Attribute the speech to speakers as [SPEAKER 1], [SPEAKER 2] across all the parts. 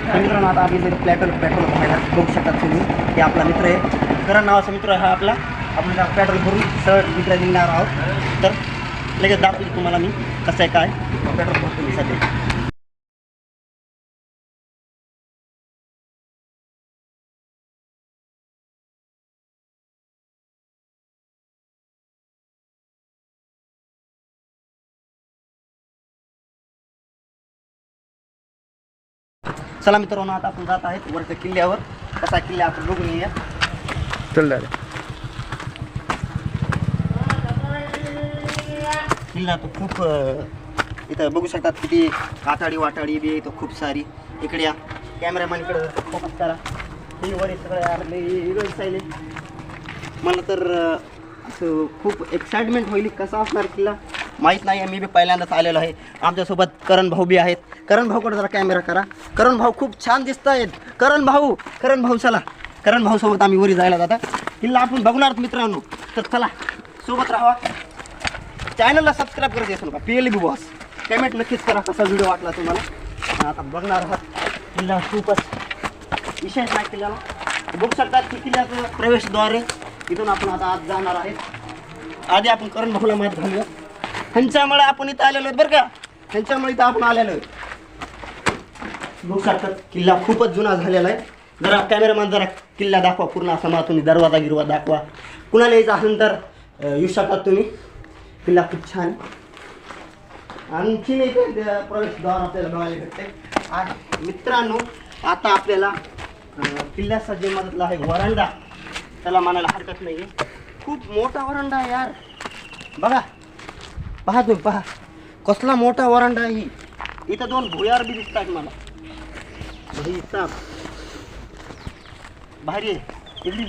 [SPEAKER 1] तर मित्रांनो आता आम्ही जर पेट्रोल भरायला बघू शकता तुम्ही हे आपला मित्र आहे करण नावाचा मित्र हा आपला आपण पेट्रोल भरून सहज मित्र निघणार आहोत. तर लगेच दाखवतो तुम्हाला मी कसं आहे काय पेट्रोल भरतो मी सध्या. चला मित्रांनो आता आपण जात आहेत वरच्या किल्ल्यावर. कसा किल्ला आपण बघून येऊया.
[SPEAKER 2] चल दादा.
[SPEAKER 1] किल्ला तो खूप इथं बघू शकतात किती काटाडी वाटाडी बी इथं खूप सारी. इकडे या कॅमेरामॅन इकडं फोकस करा. हे वर सगळं मला तर असं खूप एक्साइटमेंट होईल कसा असणार किल्ला माहीत नाही. मी बी पहिल्यांदाच आलेलो आहे. आमच्यासोबत करण भाऊ बी आहेत. करण भाऊकडे जरा कॅमेरा करा. करण भाऊ खूप छान दिसत आहेत. करण भाऊ चला. करण भाऊ सोबत आम्ही वरी जायला जाता किल्ला आपण बघणार मित्रांनो. तर चला सोबत राहा. चॅनलला सबस्क्राईब करत असेल का PLB बॉस कमेंट नक्कीच करा कसा व्हिडिओ वाटला तुम्हाला. आता बघणार आहात किल्ला खूपच विशेष नाही किल्ल्याला. बघू शकतात की किल्ल्याचं प्रवेशद्वार आहे. इथून आपण आता आत जाणार आहे. आधी आपण करण भाऊला माहीत घालूया. ह्यांच्यामुळे आपण इथं आलेलो आहेत बरं का. ह्यांच्यामुळे इथं आपण आलेलो आहे. बघू शकतात किल्ला खूपच जुना झालेला आहे. जरा कॅमेरामॅन जरा किल्ला दाखवा पूर्ण असा मला तुम्ही दरवाजा गिरवा दाखवा. कुणाला यायचं असेल तर येऊ शकतात तुम्ही. किल्ला खूप छान. आणखी एक प्रवेशद्वार आपल्याला बघायला भेटते. आणि मित्रांनो आता आपल्याला किल्ल्याचा जे मधला आहे वरांडा त्याला म्हणायला हरकत नाही आहे. खूप मोठा वरांडा आहे यार. बघा पहा तुम्ही पहा कसला मोठा वरांडा आहे. इथं 2 भुयार बी दिसत आहेत मला. भारी आहे. इकडे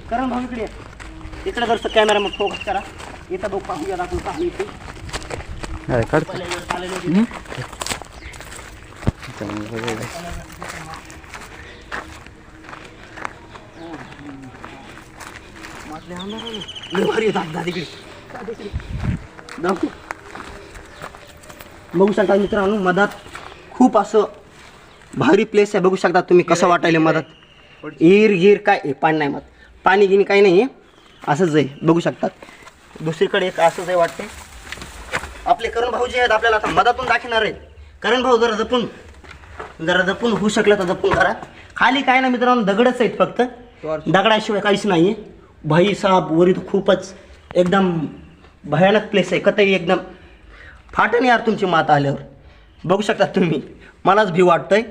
[SPEAKER 1] करण भाऊ इकडे इकडे जर कॅमेरा मग फोकस करा. इथं बघ पाहूया आपण पाहू इथे बघू शकता मित्रांनो मधात खूप असं भारी प्लेस आहे. बघू शकता तुम्ही कसं वाटायला मधात गिर काय पाणी नाही. मध पाणी गिनी काही नाही आहे असंच आहे. बघू शकतात दुसरीकडे एक असंच आहे वाटते. आपले करण भाऊ जे आहेत आपल्याला आता मधातून दाखवणार आहेत. करण भाऊ जरा जपून होऊ शकलं तर जपून करा. खाली काय ना मित्रांनो दगडच आहेत फक्त. दगडाशिवाय काहीच नाही आहे. भाई साहेब वरी तर खूपच एकदम भयानक प्लेस आहे. कतई एकदम फाटण यार तुमची माता आल्यावर. बघू शकता तुम्ही मलाच भी वाटतंय.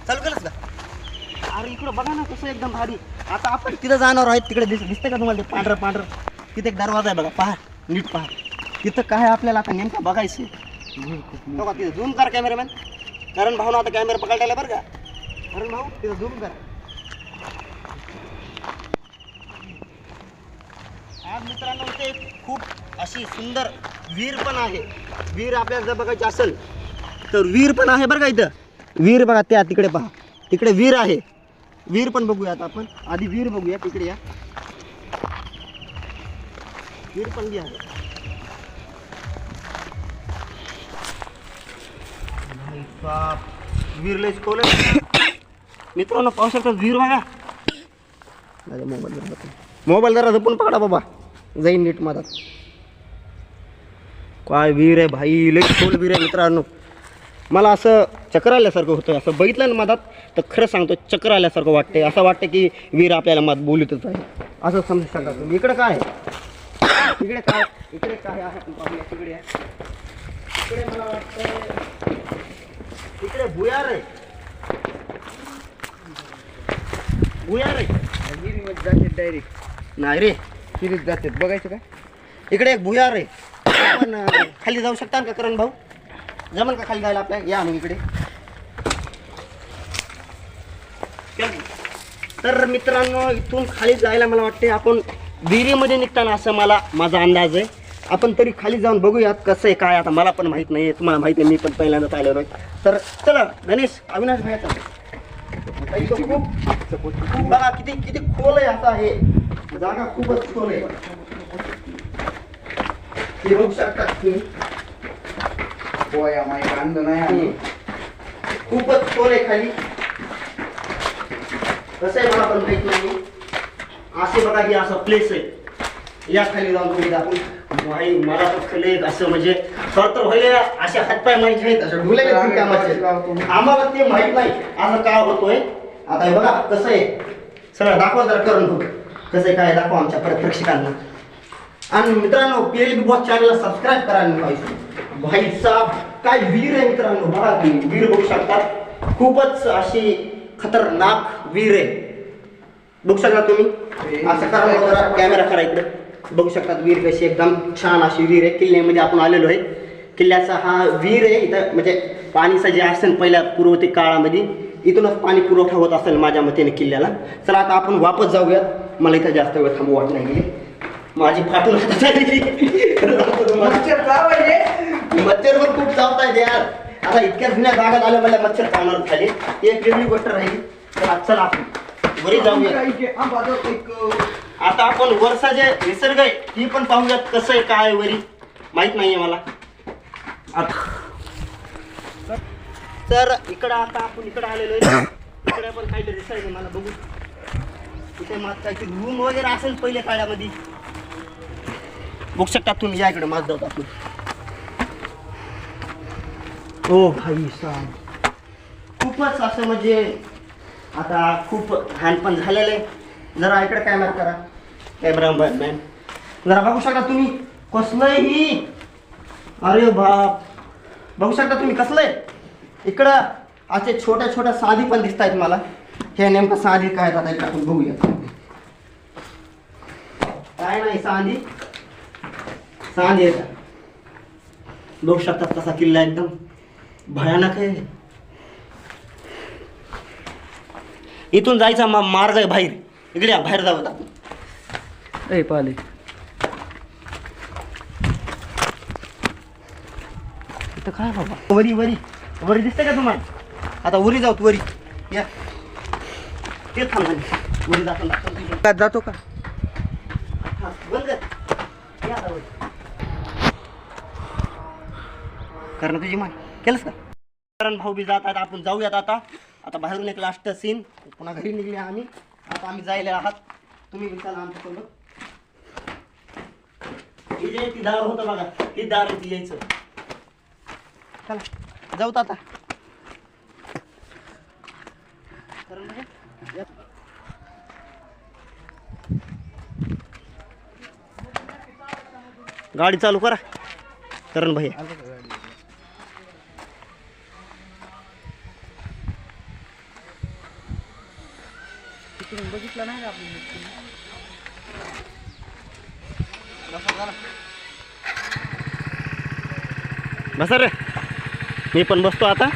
[SPEAKER 1] चालू केलंच का. अरे इकडं बघा ना कसं एकदम भारी. आता आपण तिथं जाणार आहेत. तिकडे दिसतंय का तुम्हाला ते पांढरं तिथे एक दरवाजा आहे बघा. पहा नीट पहा तिथं काय आपल्याला आता नेमकं बघायचं. बघा तिथं झूम कर कॅमेरामॅन. करण भाऊ आता कॅमेरा पकडायला बरं का. करण भाऊ तिथं झूम कर. आज मित्रांनो इथे खूप अशी सुंदर विहीर पण आहे. विहीर आपल्याला जर बघायची असेल तर विहीर पण आहे बरं का. इथं विहीर बघा त्या तिकडे पहा तिकडे विहीर आहे. विहीर पण बघूया आता आपण. आधी विहीर बघूया. तिकडे या विहीर पण बी आहे. विहीर लय शिकवलं मित्रांनो. पाहू शकता विहीर बघा. मोबाईल जरा जपून पकडा बाबा जाईन नीट मधात. काय विहीर आहे भाई. लय खोल विहीर आहे मित्रांनो. मला असं चक्कर आल्यासारखं होतं. असं बघितलं ना मधात तर खरं सांगतो चक्कर आल्यासारखं वाटतंय. असं वाटतं की विहीर आपल्याला मध बोलतच आहे असं समजू शकता तुम्ही. इकडे काय आहे इकडे काय आहे तिकडे आहे. इकडे मला वाटतं इकडे भुयार आहे.
[SPEAKER 2] जाते डायरेक्ट
[SPEAKER 1] नाही रे
[SPEAKER 2] फिरत जातात. बघायचं का.
[SPEAKER 1] इकडे एक भुयार आहे. आपण खाली जाऊ शकता का करण भाऊ. जमल का खाली जायला आपल्या. या मग इकडे. तर मित्रांनो इथून खाली जायला मला वाटते आपण विहिरीमध्ये निघताना असं माझा अंदाज आहे. आपण तरी खाली जाऊन बघूयात कसं आहे काय. आता मला पण माहीत नाही. तुम्हाला माहिती आहे मी पण पहिल्यांदा आलेलो आहे. तर चला गणेश अविनाश भैया बघा किती खोल आहे. असं आहे जागा खूपच खोल आहे. हे बघू शकता तुम्ही.
[SPEAKER 2] पोया माई कांदा नाही आणि
[SPEAKER 1] खूपच खोल आहे खाली. कसं आहे मला पण माहित नाही. असे बघा की असं प्लेस आहे. या खाली जाऊन तुम्ही दाखवून भाई मला तर खाली असं म्हणजे तर व्हायला असे हातपाय माहिती आहेत असे ढुले कामाचे. आम्हाला ते माहित नाही असं का होतोय. आता हे बघा कसं आहे सगळं दाखवा जरा करून बघ कसं आहे काय दाखवा आमच्या प्रेक्षकांना. आणि मित्रांनो PLB बॉस चॅनलला सबस्क्राईब करा भाई साहेब काय वीर आहे मित्रांनो. बघा तुम्ही वीर बघू शकतात. खूपच अशी खतरनाक वीर आहे. बघू शकता तुम्ही असं करा कॅमेरा करा इकडे. बघू शकतात वीर कशी एकदम छान अशी वीर आहे. किल्ल्यामध्ये आपण आलेलो आहे. किल्ल्याचा हा वीर आहे. इथं म्हणजे पाणीचं जे असेल पहिल्या पूर्वतिक काळामध्ये इथूनच पाणी पुरवठा होत असेल माझ्या मतेने किल्ल्याला. चला आता आपण वापस जाऊयात. मला इथं जास्त वेळ थांबू वाट नाही गेली. माझी फाटून मच्छर पण खूप चावतायत यार. आता इतक्या जुन्या भागात आलं मला मच्छर चावणार झाले. एक वेगळी गोष्ट राहिली. तर चला आपण वरी जाऊया. आता आपण वरचा जे निसर्ग आहे ती पण पाहूयात कसं आहे काय वरी माहित नाहीये मला. तर इकडं आता आपण इकडं आलेलो आहे. इकडे पण काहीतरी दिसायचं मला बघू. इथे माझ काहीतरी रूम वगैरे असेल पहिल्या काळामध्ये. बघू शकता तुम्ही या इकडे माझ जाऊ आपण. ओ भाई साहेब खूपच असं म्हणजे आता खूप घाण पण झालेलं आहे. जरा इकडे कॅमेरा करा कॅमेरा मॅन. जरा बघू शकता तुम्ही कसलंय ही. अरे बाप बघू शकता तुम्ही कसलंय. इकडं असे छोट्या छोट्या साधी पण दिसत आहेत मला. हे नेमकं साधी काय आता इकडे आपण बघूया. काय नाही साधी साधी आहे. बघू शकतात कसा किल्ला एकदम भयानक आहे. इथून जायचा मार्ग आहे बाहेर. इकडे बाहेर जावं आपण.
[SPEAKER 2] ए पाले
[SPEAKER 1] इथं काय बाबा वरी वरी वरी दिसते का तुम्हाला. आता वरी जाऊ वरी या ते थांबा वरी दाखवून
[SPEAKER 2] जातो का
[SPEAKER 1] बंद कर. या आता वरी कारण तुझी माय केलंस का. कारण भाऊ बी जात आहेत. आपण जाऊयात आता. आता बाहेरून एक लास्ट सीन. पुन्हा घरी निघले आम्ही. आता आम्ही जायला आहात. तुम्ही विचारा आमच्यासोबत. ही जे ती दार होतं बघा ही दार ती यायचं. चला जाऊत आता. गाडी चालू करा करण भैया.
[SPEAKER 2] बघितलं नाही आपण.
[SPEAKER 1] बसा रे मी पण बसतो आता.